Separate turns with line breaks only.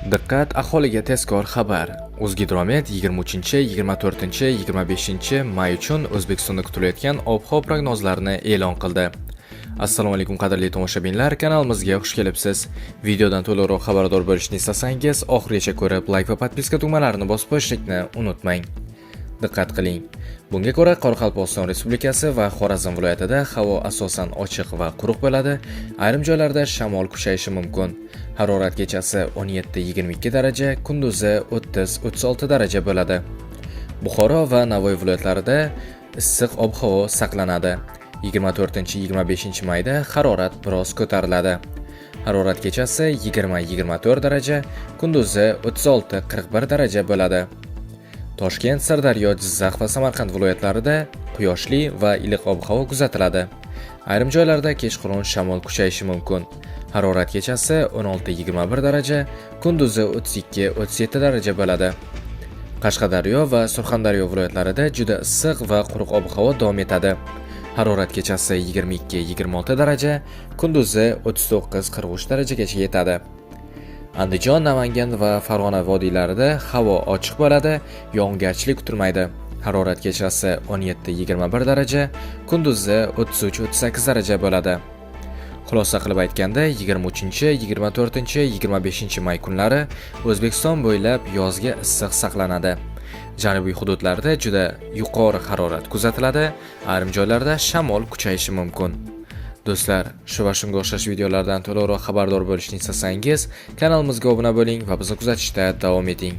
Diqqat, aholiga tezkor xabar. O'zgidromet 23, 24, 25 may uchun O'zbekistonda kutilayotgan ob-havo prognozlarini e'lon qildi. Assalomu alaykum qadrli tomoshabinlar, kanalimizga xush kelibsiz. Videodan to'liqroq xabardor bo'lishni istasangiz, oxirigacha ko'rib, like va podpiska tugmalarini bosib qo'yishni unutmang. Diqqat qiling. Bunga ko'ra Qoraqalpog'iston Respublikasi va Xorazm viloyatida havo asosan ochiq va quruq bo'ladi. Ayrim joylarda shamol kuchayishi mumkin. Harorat kechasi 17-22 daraja, kunduzi 30-36 daraja bo'ladi. Buxoro va Navoiy viloyatlarida issiq ob-havo saqlanadi. 24-25 mayda harorat biroz ko'tariladi. Harorat kechasi 20-24 daraja, kunduzi 36-41 daraja bo'ladi. Toshkent, Sirdaryo, Jizzax va Samarqand viloyatlarida quyoshli va iliq ob-havo kuzatiladi. Ayrim joylarda kechqurun shamol kuchayishi mumkin. Harorat kechasi 16-21 daraja, kunduzi 32-37 daraja bo'ladi. Qashqadaryo va Surxondaryo viloyatlarida juda issiq va quruq ob-havo davom etadi. Harorat kechasi 22-26 daraja, kunduzi 39-43 darajagacha yetadi. Andijon, Namangan va Farg'ona vodiylarida havo ochiq bo'ladi, yog'ingarchilik kutilmaydi. Harorat kechasi 17-21 daraja, kunduzi 33-38 daraja bo'ladi. Xulosa qilib aytganda, 23, 24, 25 may kunlari O'zbekiston bo'ylab yozgi issiq saqlanadi. Janubiy hududlarda juda yuqori harorat kuzatiladi, ayrim joylarda shamol kuchayishi mumkin. Do'stlar, shu va shunga o'xshash videolardan to'liqroq xabardor bo'lishni istasangiz, kanalimizga obuna bo'ling va bizni kuzatishda davom eting.